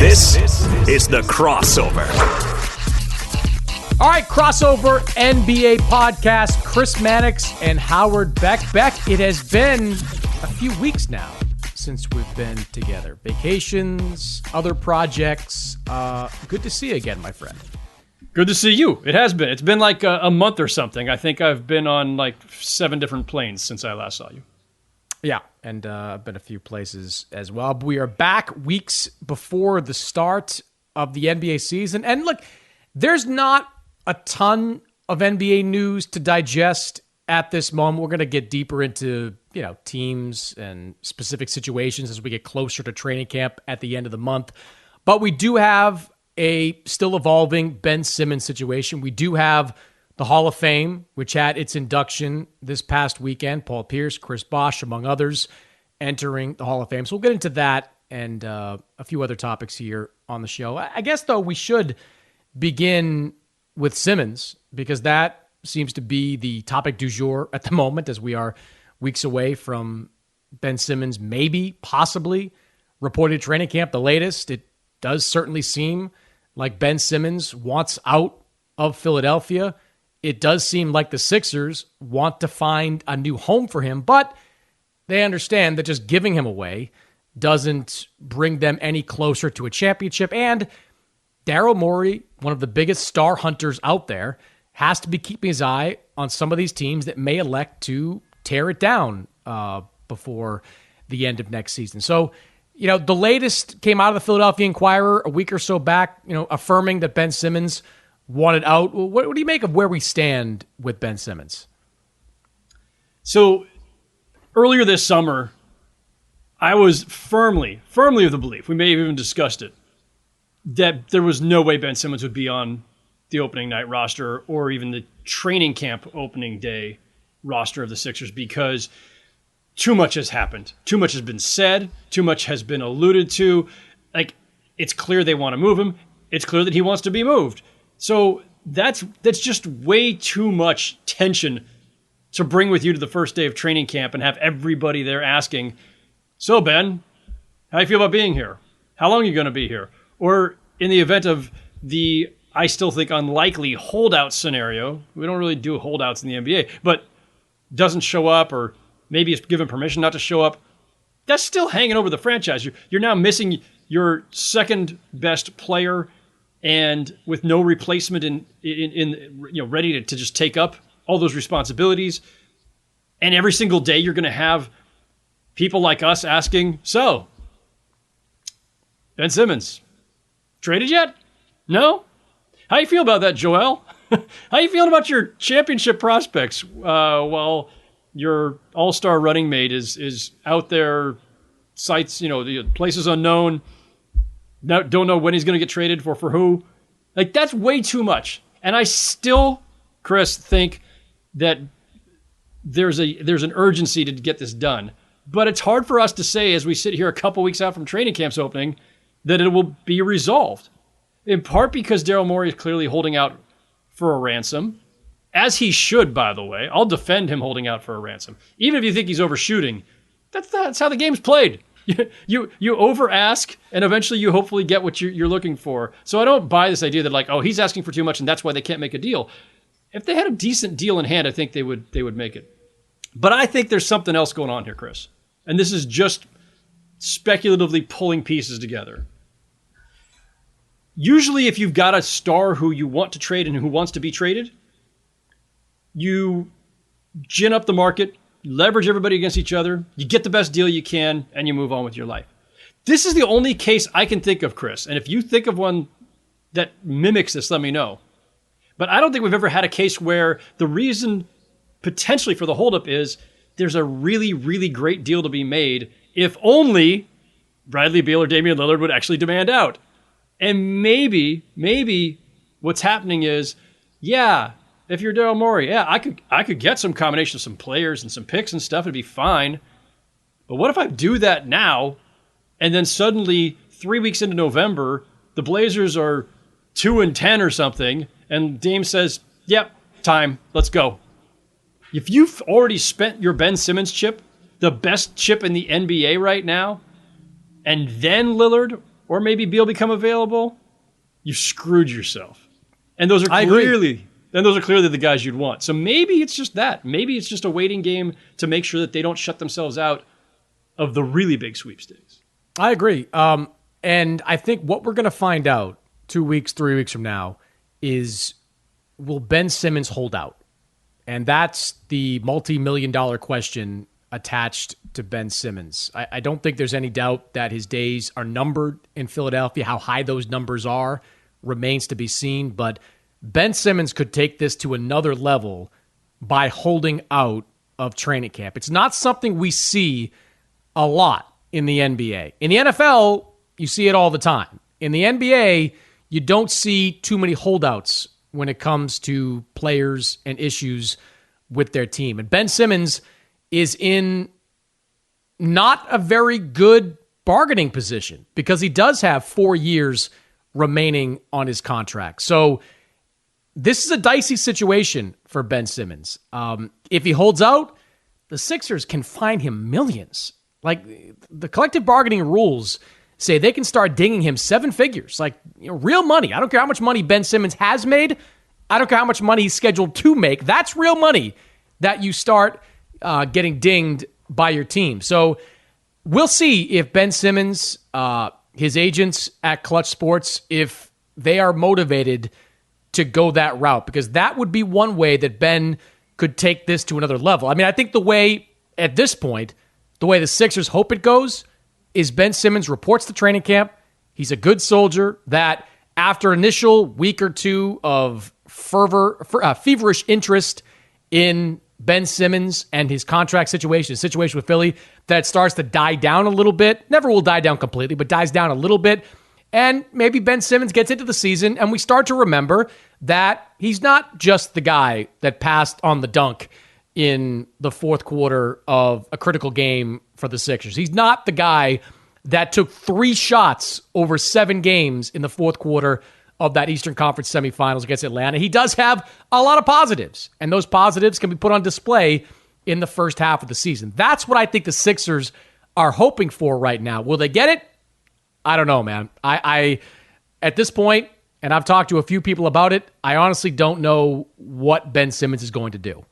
This is The Crossover. All right, Crossover NBA podcast. Chris Mannix and Howard Beck. Beck, it has been a few weeks now since we've been together. Vacations, other projects. Good to see you again, my friend. Good to see you. It has been. It's been like a month or something. I think I've been on like 7 different planes since I last saw you. Yeah, and I've been a few places as well. But we are back weeks before the start of the NBA season. And look, there's not a ton of NBA news to digest at this moment. We're going to get deeper into, teams and specific situations as we get closer to training camp at the end of the month. But we do have a still evolving Ben Simmons situation. We do have the Hall of Fame, which had its induction this past weekend. Paul Pierce, Chris Bosh, among others, entering the Hall of Fame. So we'll get into that and a few other topics here on the show. I guess, though, we should begin with Simmons, because that seems to be the topic du jour at the moment, as we are weeks away from Ben Simmons maybe, possibly, reported training camp. The latest, it does certainly seem like Ben Simmons wants out of Philadelphia. It does seem like the Sixers want to find a new home for him, but they understand that just giving him away doesn't bring them any closer to a championship. And Daryl Morey, one of the biggest star hunters out there, has to be keeping his eye on some of these teams that may elect to tear it down before the end of next season. So, the latest came out of the Philadelphia Inquirer a week or so back, affirming that Ben Simmons wanted out. What do you make of where we stand with Ben Simmons? So earlier this summer, I was firmly of the belief, we may have even discussed it, that there was no way Ben Simmons would be on the opening night roster or even the training camp opening day roster of the Sixers, because too much has happened. Too much has been said. Too much has been alluded to. Like, it's clear they want to move him. It's clear that he wants to be moved. So that's just way too much tension to bring with you to the first day of training camp and have everybody there asking, so Ben, how do you feel about being here? How long are you going to be here? Or in the event of the, I still think, unlikely holdout scenario, we don't really do holdouts in the NBA, but doesn't show up, or maybe is given permission not to show up, that's still hanging over the franchise. You're now missing your second best player, and with no replacement in ready to just take up all those responsibilities. And every single day you're going to have people like us asking, so, Ben Simmons, traded yet? No? How you feel about that, Joel? How you feeling about your championship prospects while your all-star running mate is out there, sites, the places unknown, now don't know when he's going to get traded for who? Like, that's way too much. And I still, Chris, think that there's an urgency to get this done. But it's hard for us to say, as we sit here a couple weeks out from training camp's opening, that it will be resolved. In part because Daryl Morey is clearly holding out for a ransom, as he should, by the way. I'll defend him holding out for a ransom. Even if you think he's overshooting, that's how the game's played. You over ask, and eventually you hopefully get what you're looking for. So I don't buy this idea that he's asking for too much and that's why they can't make a deal. If they had a decent deal in hand, I think they would make it. But I think there's something else going on here, Chris. And this is just speculatively pulling pieces together. Usually if you've got a star who you want to trade and who wants to be traded, you gin up the market, leverage everybody against each other, you get the best deal you can, and you move on with your life. This is the only case I can think of, Chris. And if you think of one that mimics this, let me know. But I don't think we've ever had a case where the reason potentially for the holdup is there's a really, really great deal to be made if only Bradley Beal or Damian Lillard would actually demand out. And maybe what's happening is, if you're Daryl Morey, I could get some combination of some players and some picks and stuff, it'd be fine. But what if I do that now, and then suddenly 3 weeks into November, the Blazers are 2-10 or something, and Dame says, yep, time, let's go. If you've already spent your Ben Simmons chip, the best chip in the NBA right now, and then Lillard or maybe Beal become available, you've screwed yourself. And those are clearly the guys you'd want. So maybe it's just that. Maybe it's just a waiting game to make sure that they don't shut themselves out of the really big sweepstakes. I agree. And I think what we're going to find out 2 weeks, 3 weeks from now is, will Ben Simmons hold out? And that's the multi-million-dollar question attached to Ben Simmons. I don't think there's any doubt that his days are numbered in Philadelphia. How high those numbers are remains to be seen. But Ben Simmons could take this to another level by holding out of training camp. It's not something we see a lot in the NBA. In the NFL, you see it all the time. In the NBA, you don't see too many holdouts when it comes to players and issues with their team. And Ben Simmons is in not a very good bargaining position because he does have 4 years remaining on his contract. So this is a dicey situation for Ben Simmons. If he holds out, the Sixers can fine him millions. Like, the collective bargaining rules say they can start dinging him 7 figures, like, real money. I don't care how much money Ben Simmons has made. I don't care how much money he's scheduled to make. That's real money that you start getting dinged by your team. So we'll see if Ben Simmons, his agents at Clutch Sports, if they are motivated to go that route, because that would be one way that Ben could take this to another level. I mean, I think the way, at this point, the way the Sixers hope it goes is Ben Simmons reports to training camp. He's a good soldier that after initial week or two of feverish interest in Ben Simmons and his contract situation, his situation with Philly, that starts to die down a little bit. Never will die down completely, but dies down a little bit. And maybe Ben Simmons gets into the season and we start to remember that he's not just the guy that passed on the dunk in the fourth quarter of a critical game for the Sixers. He's not the guy that took 3 shots over 7 games in the fourth quarter of that Eastern Conference semifinals against Atlanta. He does have a lot of positives, and those positives can be put on display in the first half of the season. That's what I think the Sixers are hoping for right now. Will they get it? I don't know, man. I at this point, and I've talked to a few people about it, I honestly don't know what Ben Simmons is going to do.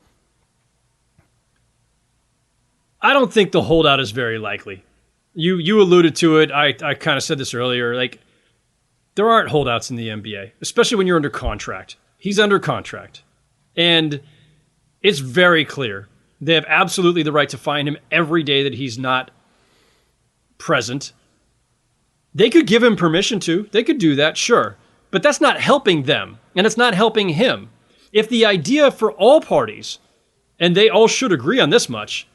I don't think the holdout is very likely. You alluded to it. I kind of said this earlier. Like, there aren't holdouts in the NBA, especially when you're under contract. He's under contract. And it's very clear. They have absolutely the right to fine him every day that he's not present. They could give him permission to. They could do that, sure. But that's not helping them, and it's not helping him. If the idea for all parties, and they all should agree on this much,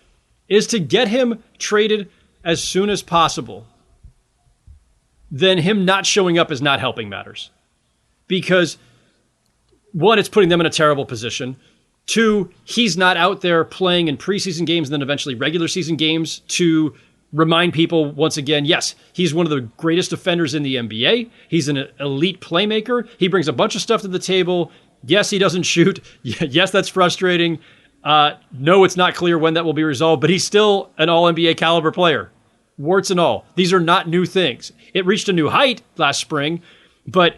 is to get him traded as soon as possible, then him not showing up is not helping matters. Because, 1, it's putting them in a terrible position. 2, he's not out there playing in preseason games and then eventually regular season games to remind people once again, yes, he's one of the greatest defenders in the NBA. He's an elite playmaker. He brings a bunch of stuff to the table. Yes, he doesn't shoot. Yes, that's frustrating. No, it's not clear when that will be resolved, but he's still an all-NBA caliber player. Warts and all. These are not new things. It reached a new height last spring, but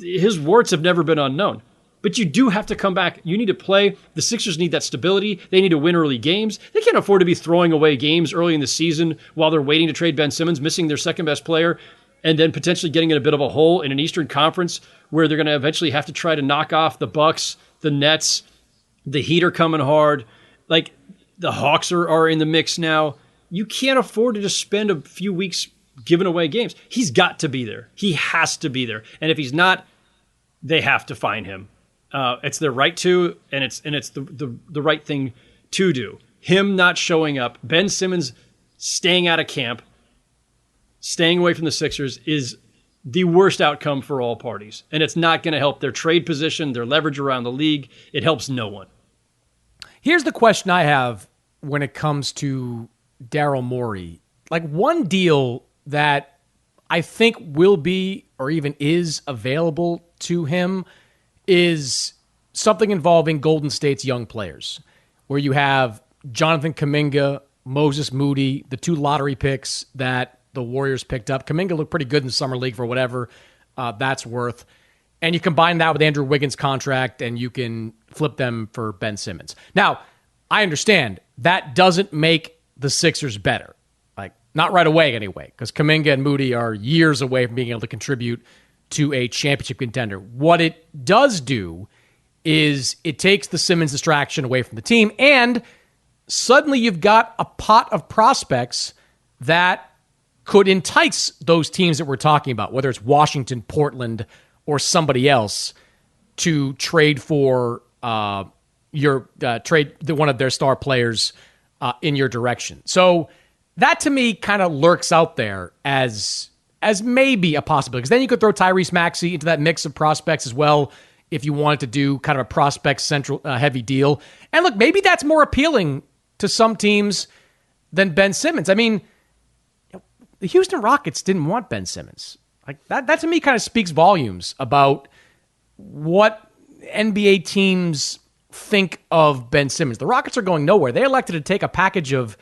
his warts have never been unknown. But you do have to come back. You need to play. The Sixers need that stability. They need to win early games. They can't afford to be throwing away games early in the season while they're waiting to trade Ben Simmons, missing their second-best player, and then potentially getting in a bit of a hole in an Eastern Conference where they're going to eventually have to try to knock off the Bucks, the Nets. The Heat are coming hard. Like, the Hawks are in the mix now. You can't afford to just spend a few weeks giving away games. He's got to be there. He has to be there. And if he's not, they have to fine him. It's their right to, and it's the right thing to do. Him not showing up, Ben Simmons staying out of camp, staying away from the Sixers is the worst outcome for all parties. And it's not going to help their trade position, their leverage around the league. It helps no one. Here's the question I have when it comes to Daryl Morey. Like, one deal that I think will be or even is available to him is something involving Golden State's young players, where you have Jonathan Kuminga, Moses Moody, the 2 lottery picks that the Warriors picked up. Kuminga looked pretty good in the summer league for whatever that's worth. And you combine that with Andrew Wiggins' contract, and you can flip them for Ben Simmons. Now, I understand that doesn't make the Sixers better. Like, not right away anyway, because Kuminga and Moody are years away from being able to contribute to a championship contender. What it does do is it takes the Simmons distraction away from the team, and suddenly you've got a pot of prospects that could entice those teams that we're talking about, whether it's Washington, Portland, or somebody else, to trade for one of their star players in your direction. So that to me kind of lurks out there as maybe a possibility, because then you could throw Tyrese Maxey into that mix of prospects as well if you wanted to do kind of a prospect central heavy deal. And look, maybe that's more appealing to some teams than Ben Simmons. I mean, the Houston Rockets didn't want Ben Simmons. Like that to me kind of speaks volumes about what NBA teams think of Ben Simmons. The Rockets are going nowhere. They elected to take a package of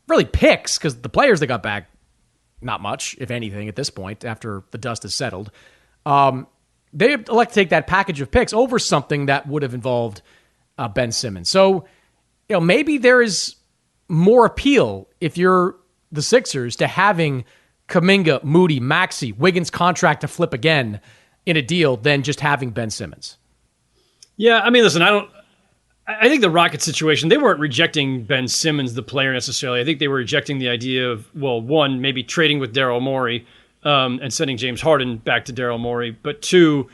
really picks, because the players they got back, not much, if anything, at this point, after the dust has settled. They elect to take that package of picks over something that would have involved Ben Simmons. So, maybe there is more appeal if you're the Sixers to having Kuminga, Moody, Maxey, Wiggins' contract to flip again in a deal than just having Ben Simmons. Yeah, I mean, listen, I think the Rockets situation, they weren't rejecting Ben Simmons, the player, necessarily. I think they were rejecting the idea of, well, one, maybe trading with Daryl Morey and sending James Harden back to Daryl Morey. But two,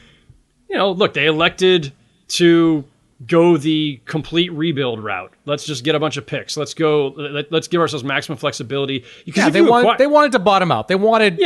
look, they elected to go the complete rebuild route. Let's just get a bunch of picks. Let's give ourselves maximum flexibility. Because they wanted to bottom out. They wanted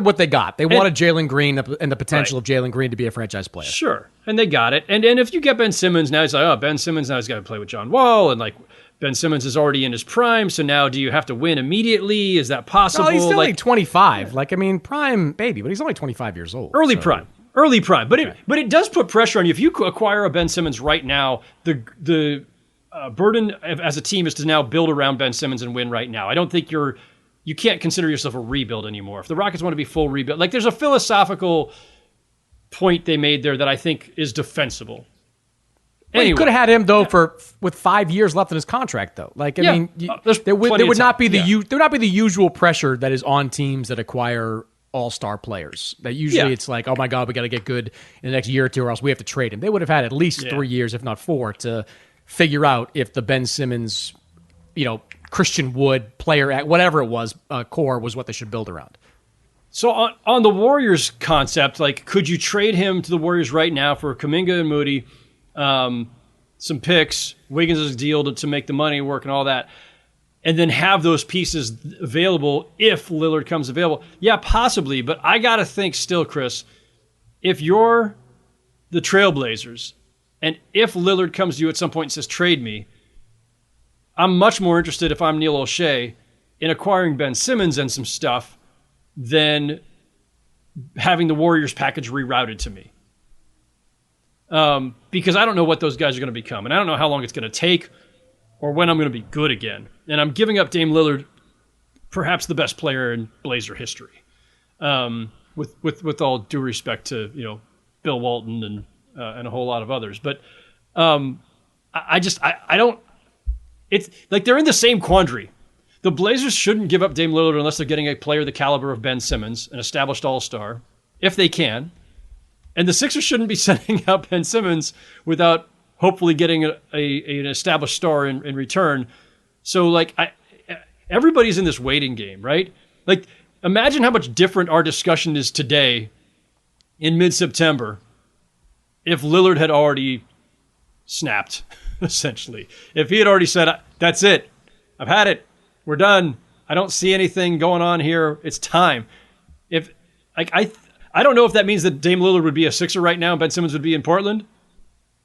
what they got. They wanted Jalen Green and the potential of Jalen Green to be a franchise player. Sure, and they got it. And if you get Ben Simmons, now it's like, Ben Simmons now he's got to play with John Wall, and like Ben Simmons is already in his prime, so now do you have to win immediately? Is that possible? No, he's still like 25. Yeah. Prime baby, but he's only 25 years old. Early prime. But it does put pressure on you. If you acquire a Ben Simmons right now, the burden as a team is to now build around Ben Simmons and win right now. I don't think you can't consider yourself a rebuild anymore. If the Rockets want to be full rebuild, like there's a philosophical point they made there that I think is defensible. Well, you could have had him though with 5 years left in his contract though. There would not be the usual pressure that is on teams that acquire all-star players. That usually it's like, oh my God, we got to get good in the next year or two or else we have to trade him. They would have had at least 3 years, if not 4, to figure out if the Ben Simmons, Christian Wood player, whatever it was, core was what they should build around. So on the Warriors concept, like, could you trade him to the Warriors right now for Kuminga and Moody, some picks, Wiggins' deal to make the money work and all that, and then have those pieces available if Lillard comes available? Yeah, possibly, but I got to think still, Chris, if you're the Trailblazers, and if Lillard comes to you at some point and says, trade me, I'm much more interested, if I'm Neil O'Shea, in acquiring Ben Simmons and some stuff than having the Warriors package rerouted to me. Because I don't know what those guys are going to become, and I don't know how long it's going to take or when I'm going to be good again. And I'm giving up Dame Lillard, perhaps the best player in Blazer history, with all due respect to Bill Walton and a whole lot of others. But I don't. It's like they're in the same quandary. The Blazers shouldn't give up Dame Lillard unless they're getting a player the caliber of Ben Simmons, an established all-star, if they can. And the Sixers shouldn't be sending out Ben Simmons without hopefully getting an established star in return. So, everybody's in this waiting game, right? Like, imagine how much different our discussion is today in mid-September if Lillard had already snapped, essentially. If he had already said, that's it, I've had it, we're done, I don't see anything going on here, it's time. I don't know if that means that Dame Lillard would be a Sixer right now and Ben Simmons would be in Portland,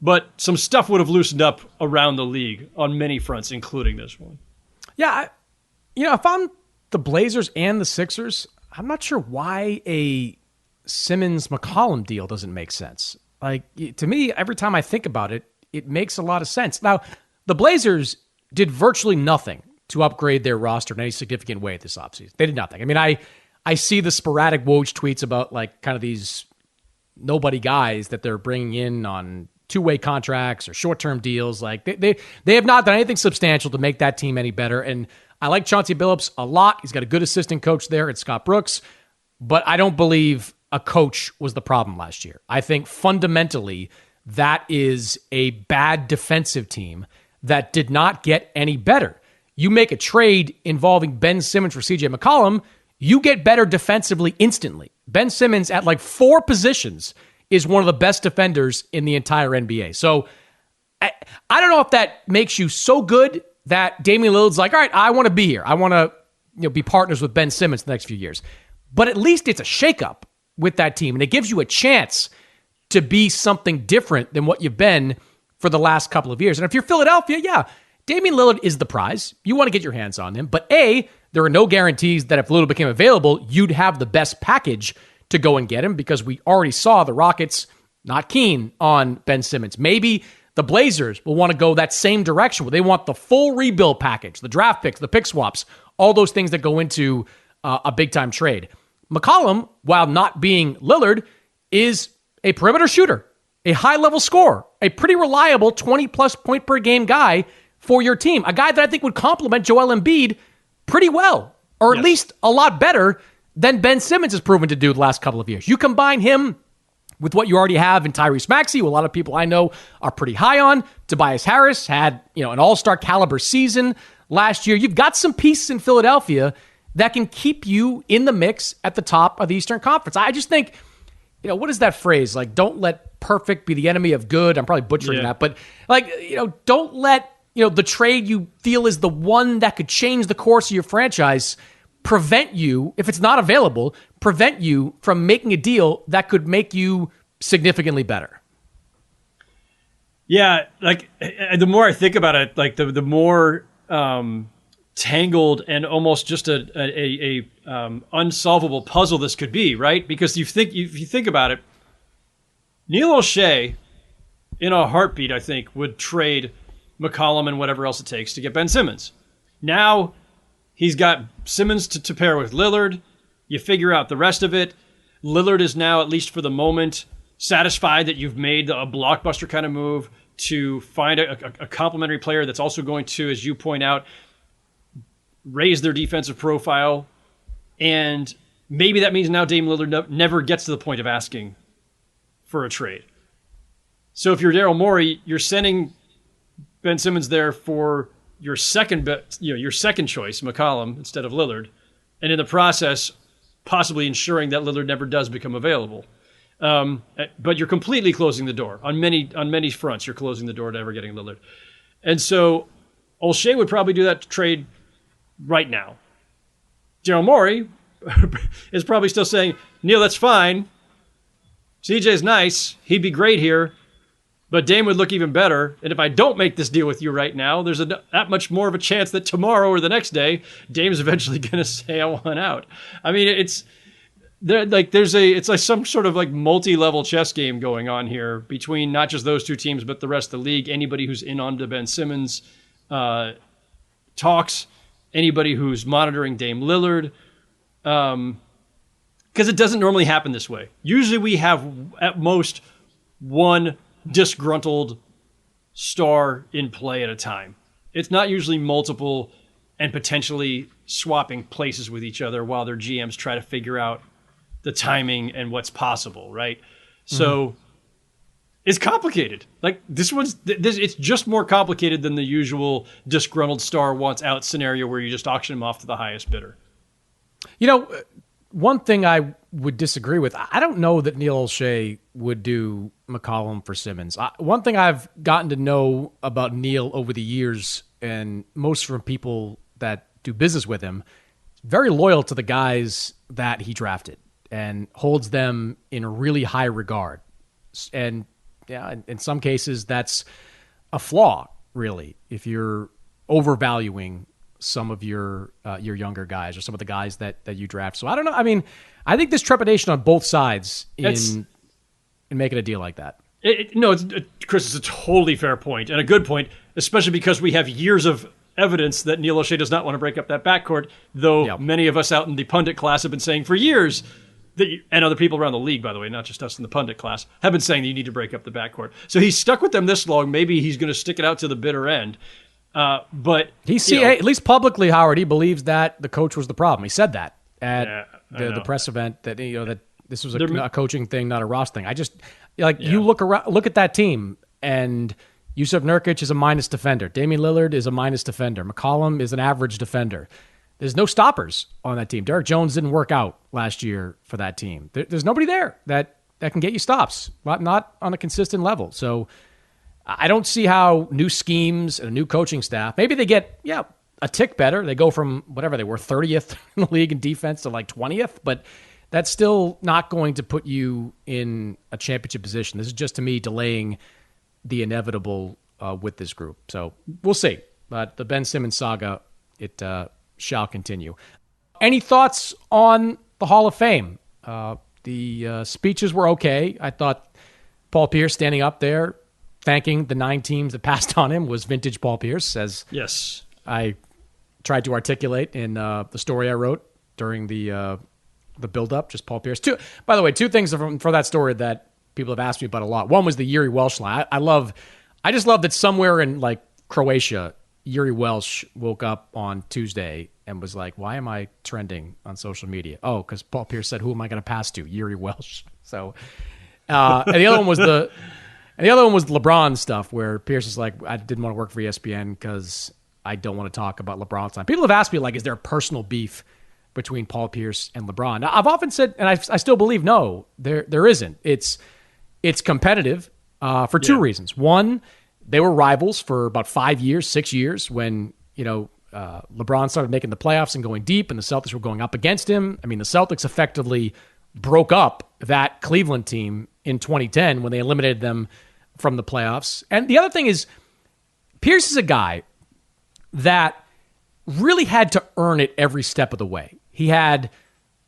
but some stuff would have loosened up around the league on many fronts, including this one. Yeah, if I'm the Blazers and the Sixers, I'm not sure why a Simmons-McCollum deal doesn't make sense. To me, every time I think about it, it makes a lot of sense. Now, the Blazers did virtually nothing to upgrade their roster in any significant way this offseason. They did nothing. I mean, I see the sporadic Woj tweets about like kind of these nobody guys that they're bringing in on two-way contracts or short-term deals. Like they have not done anything substantial to make that team any better. And I like Chauncey Billups a lot. He's got a good assistant coach there at Scott Brooks, but I don't believe a coach was the problem last year. I think fundamentally that is a bad defensive team that did not get any better. You make a trade involving Ben Simmons for CJ McCollum, you get better defensively instantly. Ben Simmons at like 4 positions is one of the best defenders in the entire NBA. So I don't know if that makes you so good that Damian Lillard's like, all right, I want to be here. I want to be partners with Ben Simmons the next few years. But at least it's a shakeup with that team, and it gives you a chance to be something different than what you've been for the last couple of years. And if you're Philadelphia, yeah, Damian Lillard is the prize. You want to get your hands on him. But A, there are no guarantees that if Lillard became available, you'd have the best package to go and get him, because we already saw the Rockets not keen on Ben Simmons. Maybe the Blazers will want to go that same direction where they want the full rebuild package, the draft picks, the pick swaps, all those things that go into a big-time trade. McCollum, while not being Lillard, is a perimeter shooter, a high-level scorer, a pretty reliable 20-plus point per game guy for your team, a guy that I think would complement Joel Embiid pretty well, or at least a lot better than Ben Simmons has proven to do the last couple of years. You combine him with what you already have in Tyrese Maxey, who a lot of people I know are pretty high on. Tobias Harris had an all-star caliber season last year. You've got some pieces in Philadelphia that can keep you in the mix at the top of the Eastern Conference. I just think, what is that phrase? Like, don't let perfect be the enemy of good. I'm probably butchering that, but don't let the trade you feel is the one that could change the course of your franchise prevent you, if it's not available, prevent you from making a deal that could make you significantly better. Yeah, like the more I think about it, like the more tangled and almost just a unsolvable puzzle this could be, right? Because if you think about it, Neil O'Shea, in a heartbeat, I think, would trade McCollum and whatever else it takes to get Ben Simmons. Now he's got Simmons to pair with Lillard. You figure out the rest of it. Lillard is now, at least for the moment, satisfied that you've made a blockbuster kind of move to find a complementary player that's also going to, as you point out, raise their defensive profile. And maybe that means now Dame Lillard never gets to the point of asking for a trade. So if you're Daryl Morey, you're sending Ben Simmons there for your second choice, McCollum, instead of Lillard, and in the process, possibly ensuring that Lillard never does become available. But you're completely closing the door on many fronts. You're closing the door to ever getting Lillard, and so O'Shea would probably do that trade right now. Daryl Morey is probably still saying, Neil, that's fine. CJ's nice. He'd be great here. But Dame would look even better. And if I don't make this deal with you right now, there's that much more of a chance that tomorrow or the next day, Dame's eventually going to say, I want out. I mean, it's like some sort of like multi-level chess game going on here between not just those two teams, but the rest of the league. Anybody who's in on the Ben Simmons talks, anybody who's monitoring Dame Lillard. Because it doesn't normally happen this way. Usually we have at most one disgruntled star in play at a time. It's not usually multiple and potentially swapping places with each other while their GMs try to figure out the timing and what's possible, right? So it's complicated. Like this it's just more complicated than the usual disgruntled star wants out scenario where you just auction him off to the highest bidder. One thing I would disagree with, I don't know that Neil O'Shea would do McCollum for Simmons. One thing I've gotten to know about Neil over the years, and most from people that do business with him, very loyal to the guys that he drafted and holds them in really high regard. And in some cases, that's a flaw, really, if you're overvaluing some of your younger guys or some of the guys that you draft. So I don't know. I mean, I think there's trepidation on both sides in making a deal like that. Chris, it's a totally fair point and a good point, especially because we have years of evidence that Neil O'Shea does not want to break up that backcourt, though many of us out in the pundit class have been saying for years, and other people around the league, by the way, not just us in the pundit class, have been saying that you need to break up the backcourt. So he's stuck with them this long. Maybe he's going to stick it out to the bitter end. But at least publicly, Howard, he believes that the coach was the problem. He said that at the press event that that this was a coaching thing, not a Ross thing. I just you look at that team, and Yusuf Nurkic is a minus defender. Damian Lillard is a minus defender. McCollum is an average defender. There's no stoppers on that team. Derek Jones didn't work out last year for that team. There's nobody there that can get you stops, not on a consistent level. So I don't see how new schemes and a new coaching staff, maybe they get a tick better. They go from whatever they were, 30th in the league in defense to like 20th, but that's still not going to put you in a championship position. This is just, to me, delaying the inevitable with this group. So we'll see. But the Ben Simmons saga, it shall continue. Any thoughts on the Hall of Fame? The speeches were okay. I thought Paul Pierce standing up there thanking the 9 teams that passed on him was vintage Paul Pierce, as I tried to articulate in the story I wrote during the build-up, just Paul Pierce. By the way, 2 things for that story that people have asked me about a lot. One was the Yuri Welsh line. I just love that somewhere in like Croatia, Yuri Welsh woke up on Tuesday and was like, why am I trending on social media? Oh, because Paul Pierce said, who am I going to pass to? Yuri Welsh. So, and the other one was the LeBron stuff, where Pierce is like, I didn't want to work for ESPN because I don't want to talk about LeBron's time. People have asked me, like, is there a personal beef between Paul Pierce and LeBron? Now, I've often said, and I still believe, no, there isn't. It's competitive for 2 reasons. One, they were rivals for about 5 years, 6 years when, LeBron started making the playoffs and going deep, and the Celtics were going up against him. I mean, the Celtics effectively broke up that Cleveland team in 2010 when they eliminated them from the playoffs. And the other thing is, Pierce is a guy that really had to earn it every step of the way. He had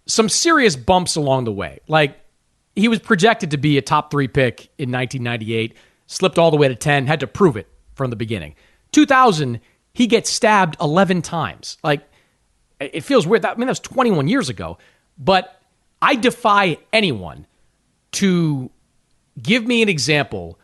some serious bumps along the way. Like, he was projected to be a top 3 pick in 1998, slipped all the way to 10, had to prove it from the beginning. 2000, he gets stabbed 11 times. Like, it feels weird. That was 21 years ago. But I defy anyone to give me an example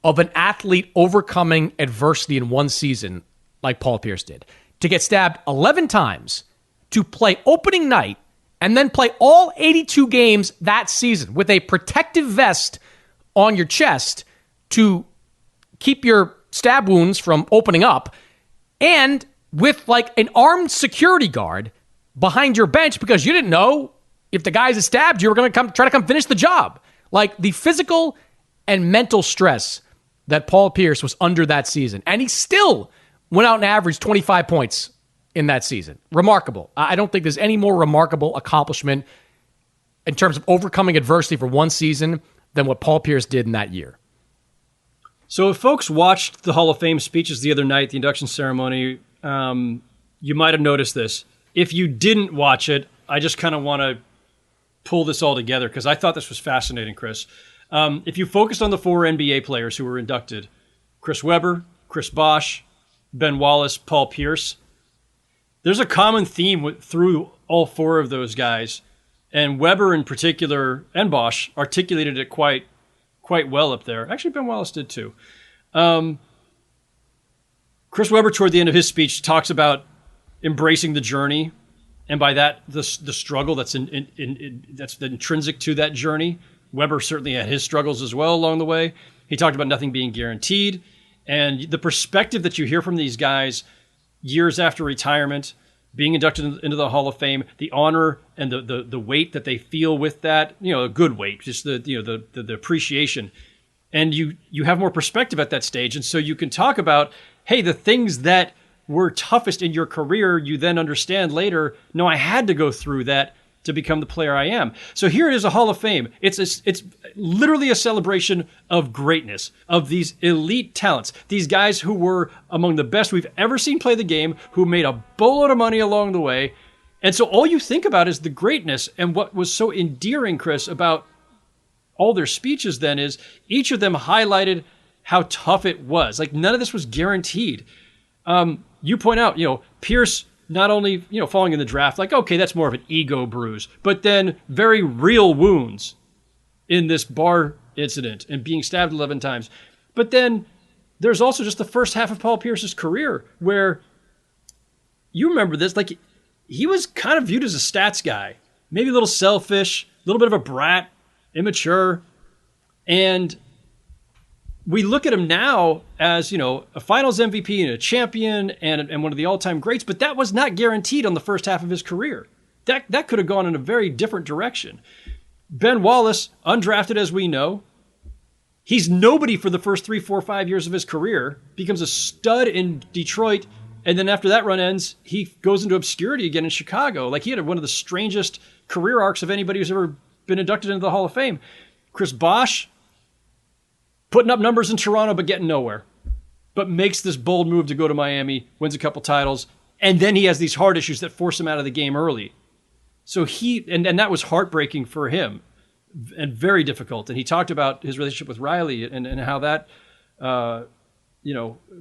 of an athlete overcoming adversity in one season like Paul Pierce did. To get stabbed 11 times, to play opening night, and then play all 82 games that season with a protective vest on your chest to keep your stab wounds from opening up, and with like an armed security guard behind your bench because you didn't know if the guys that stabbed you were going to try to come finish the job. Like, the physical and mental stress that Paul Pierce was under that season, and he still went out and averaged 25 points in that season. Remarkable. I don't think there's any more remarkable accomplishment in terms of overcoming adversity for one season than what Paul Pierce did in that year. So if folks watched the Hall of Fame speeches the other night, the induction ceremony, you might have noticed this. If you didn't watch it, I just kind of want to pull this all together because I thought this was fascinating, Chris. If you focused on the 4 NBA players who were inducted, Chris Webber, Chris Bosh, Ben Wallace, Paul Pierce, there's a common theme through all 4 of those guys. And Webber in particular, and Bosh, articulated it quite well up there. Actually, Ben Wallace did too. Chris Webber, toward the end of his speech, talks about embracing the journey, and by that, the struggle that's that's intrinsic to that journey. Webber certainly had his struggles as well along the way. He talked about nothing being guaranteed, and the perspective that you hear from these guys years after retirement, being inducted into the Hall of Fame, the honor and the weight that they feel with that, a good weight, just the appreciation. And you have more perspective at that stage. And so you can talk about, hey, the things that were toughest in your career, you then understand later, no, I had to go through that to become the player I am. So here it is, a Hall of Fame. It's literally a celebration of greatness, of these elite talents, these guys who were among the best we've ever seen play the game, who made a boatload of money along the way. And so all you think about is the greatness. And what was so endearing, Chris, about all their speeches then is each of them highlighted how tough it was. Like, none of this was guaranteed. you point out, Pierce not only, falling in the draft, like, okay, that's more of an ego bruise, but then very real wounds in this bar incident and being stabbed 11 times. But then there's also just the first half of Paul Pierce's career where you remember this, like he was kind of viewed as a stats guy, maybe a little selfish, a little bit of a brat, immature. And we look at him now as, a finals MVP and a champion and one of the all-time greats, but that was not guaranteed on the first half of his career. That could have gone in a very different direction. Ben Wallace, undrafted as we know, he's nobody for the first 3, 4, 5 years of his career, becomes a stud in Detroit, and then after that run ends, he goes into obscurity again in Chicago. Like, he had one of the strangest career arcs of anybody who's ever been inducted into the Hall of Fame. Chris Bosh, putting up numbers in Toronto but getting nowhere, but makes this bold move to go to Miami, wins a couple titles, and then he has these heart issues that force him out of the game early. So and that was heartbreaking for him and very difficult. And he talked about his relationship with Riley and how that, the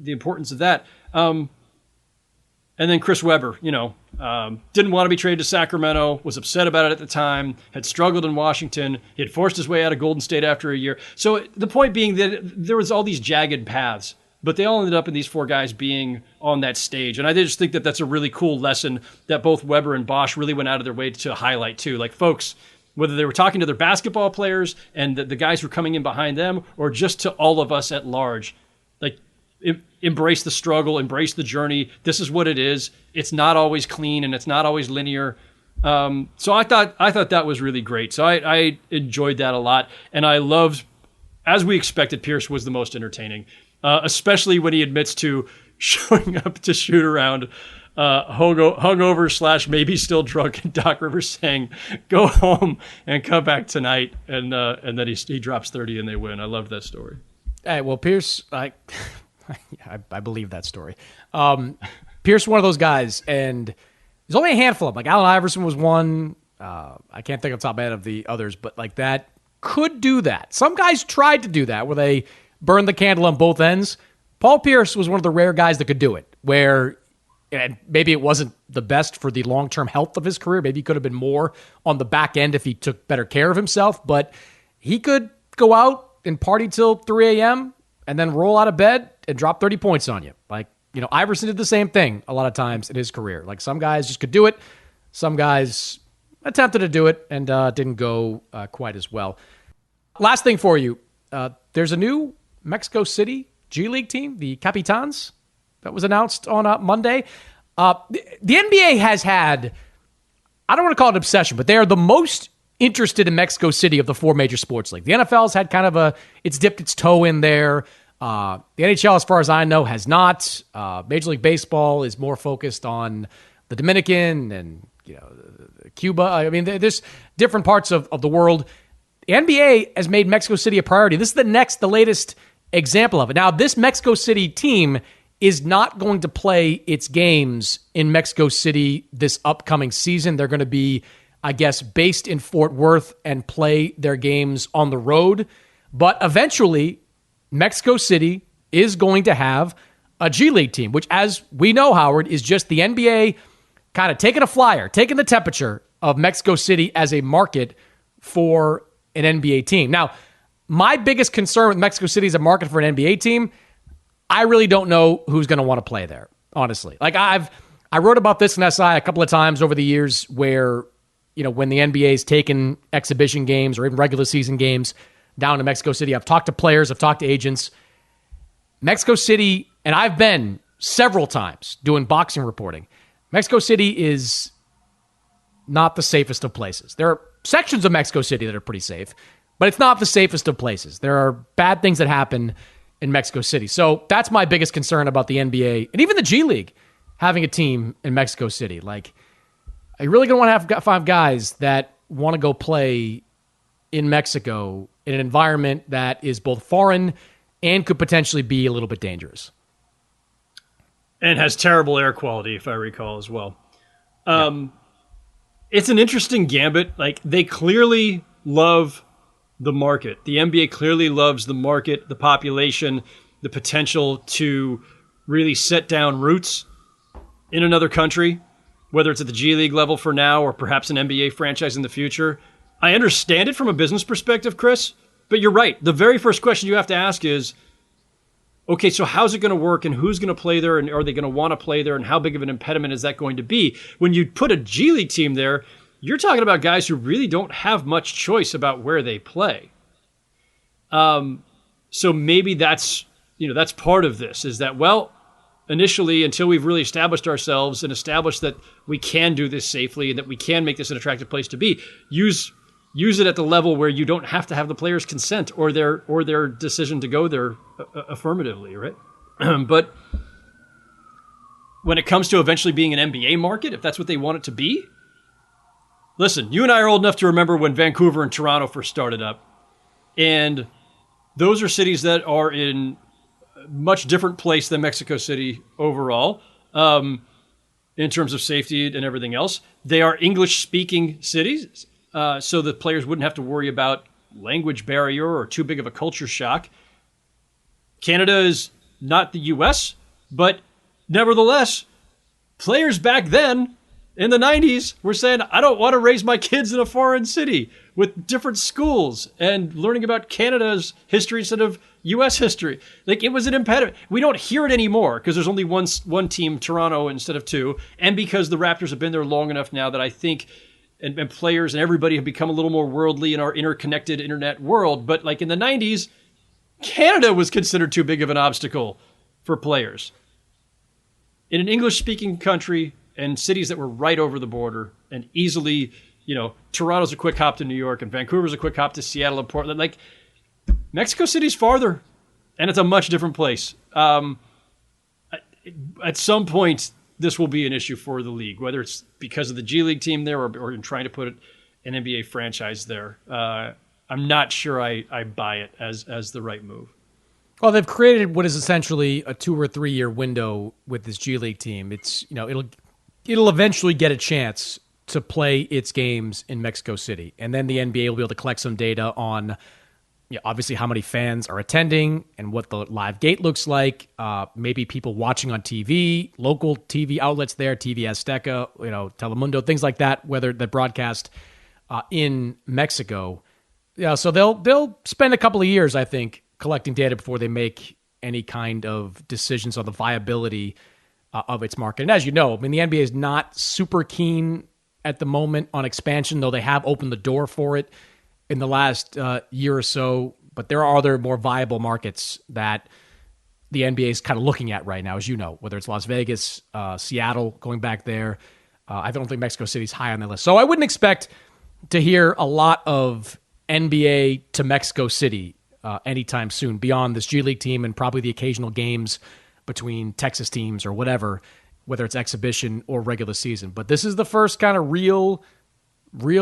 importance of that. And then Chris Webber, didn't want to be traded to Sacramento, was upset about it at the time, had struggled in Washington. He had forced his way out of Golden State after a year. So the point being that there was all these jagged paths, but they all ended up in these four guys being on that stage. And I just think that that's a really cool lesson that both Webber and Bosh really went out of their way to highlight too. Like, folks, whether they were talking to their basketball players and the guys who were coming in behind them, or just to all of us at large, like, embrace the struggle, embrace the journey. This is what it is. It's not always clean and it's not always linear. So I thought that was really great. So I enjoyed that a lot. And I loved, as we expected, Pierce was the most entertaining, especially when he admits to showing up to shoot around hungover / maybe still drunk, and Doc Rivers saying, "Go home and come back tonight." And then he drops 30 and they win. I loved that story. Hey, well, Pierce, I believe that story. Pierce, one of those guys, and there's only a handful of them. Like, Allen Iverson was one. I can't think off the top of my head of the others, but like that could do that. Some guys tried to do that where they burned the candle on both ends. Paul Pierce was one of the rare guys that could do it, where and maybe it wasn't the best for the long-term health of his career. Maybe he could have been more on the back end if he took better care of himself, but he could go out and party till 3 a.m. and then roll out of bed and drop 30 points on you. Like, Iverson did the same thing a lot of times in his career. Like, some guys just could do it. Some guys attempted to do it and didn't go quite as well. Last thing for you. There's a new Mexico City G League team, the Capitans, that was announced on Monday. The NBA has had, I don't want to call it an obsession, but they are the most interested in Mexico City of the four major sports leagues. The NFL's had kind of it's dipped its toe in there. The NHL, as far as I know, has not. Major League Baseball is more focused on the Dominican and Cuba. I mean, there's different parts of the world. The NBA has made Mexico City a priority. This is the latest example of it. Now, this Mexico City team is not going to play its games in Mexico City this upcoming season. They're going to be, I guess, based in Fort Worth and play their games on the road. But eventually, Mexico City is going to have a G League team, which, as we know, Howard, is just the NBA kind of taking a flyer, taking the temperature of Mexico City as a market for an NBA team. Now, my biggest concern with Mexico City as a market for an NBA team, I really don't know who's going to want to play there, honestly. Like, I wrote about this in SI a couple of times over the years where, when the NBA's taken exhibition games or even regular season games down to Mexico City, I've talked to players, I've talked to agents. Mexico City, and I've been several times doing boxing reporting, Mexico City is not the safest of places. There are sections of Mexico City that are pretty safe, but it's not the safest of places. There are bad things that happen in Mexico City. So that's my biggest concern about the NBA and even the G League having a team in Mexico City. Like, are you really going to want to have 5 guys that want to go play in Mexico in an environment that is both foreign and could potentially be a little bit dangerous? And has terrible air quality, if I recall, as well. It's an interesting gambit. Like, they clearly love the market. The NBA clearly loves the market, the population, the potential to really set down roots in another country, whether it's at the G League level for now or perhaps an NBA franchise in the future. I understand it from a business perspective, Chris, but you're right. The very first question you have to ask is, okay, so how's it going to work and who's going to play there and are they going to want to play there and how big of an impediment is that going to be? When you put a G League team there, you're talking about guys who really don't have much choice about where they play. So maybe that's part of this is that, well, initially, until we've really established ourselves and established that we can do this safely and that we can make this an attractive place to be, use it at the level where you don't have to have the players' consent or their decision to go there affirmatively, right? But when it comes to eventually being an NBA market, if that's what they want it to be, listen, you and I are old enough to remember when Vancouver and Toronto first started up, and those are cities that are in a much different place than Mexico City overall, in terms of safety and everything else. They are English-speaking cities, so the players wouldn't have to worry about language barrier or too big of a culture shock. Canada is not the U.S., but nevertheless, players back then in the 90s were saying, I don't want to raise my kids in a foreign city with different schools and learning about Canada's history instead of U.S. history. Like, it was an impediment. We don't hear it anymore because there's only one team, Toronto, instead of two, and because the Raptors have been there long enough now that I think and players and everybody have become a little more worldly in our interconnected internet world. But like in the 90s, Canada was considered too big of an obstacle for players. In an English-speaking country and cities that were right over the border and easily, Toronto's a quick hop to New York and Vancouver's a quick hop to Seattle and Portland. Like, Mexico City's farther, and it's a much different place. At some point, this will be an issue for the league, whether it's because of the G League team there or in trying to put an NBA franchise there. I'm not sure I buy it as the right move. Well, they've created what is essentially a 2 or 3 year window with this G League team. It's it'll eventually get a chance to play its games in Mexico City, and then the NBA will be able to collect some data on, obviously how many fans are attending and what the live gate looks like. Maybe people watching on TV, local TV outlets there, TV Azteca, Telemundo, things like that. Whether they broadcast in Mexico, so they'll spend a couple of years, I think, collecting data before they make any kind of decisions on the viability of its market. And as you know, I mean, the NBA is not super keen at the moment on expansion, though they have opened the door for it in the last year or so. But there are other more viable markets that the NBA is kind of looking at right now, as you know, whether it's Las Vegas, Seattle, going back there. I don't think Mexico City's high on the list. So I wouldn't expect to hear a lot of NBA to Mexico City anytime soon, beyond this G League team and probably the occasional games between Texas teams or whatever, whether it's exhibition or regular season. But this is the first kind of real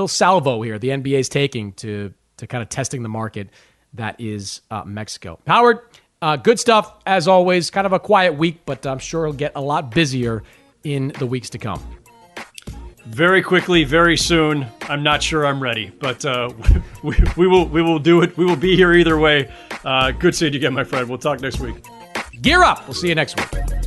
salvo here the NBA is taking to kind of testing the market that is Mexico. Howard, good stuff as always. Kind of a quiet week, but I'm sure it'll get a lot busier in the weeks to come. Very quickly, very soon. I'm not sure I'm ready, but we will do it. We will be here either way. Good seeing you again, my friend. We'll talk next week. Gear up. We'll see you next week.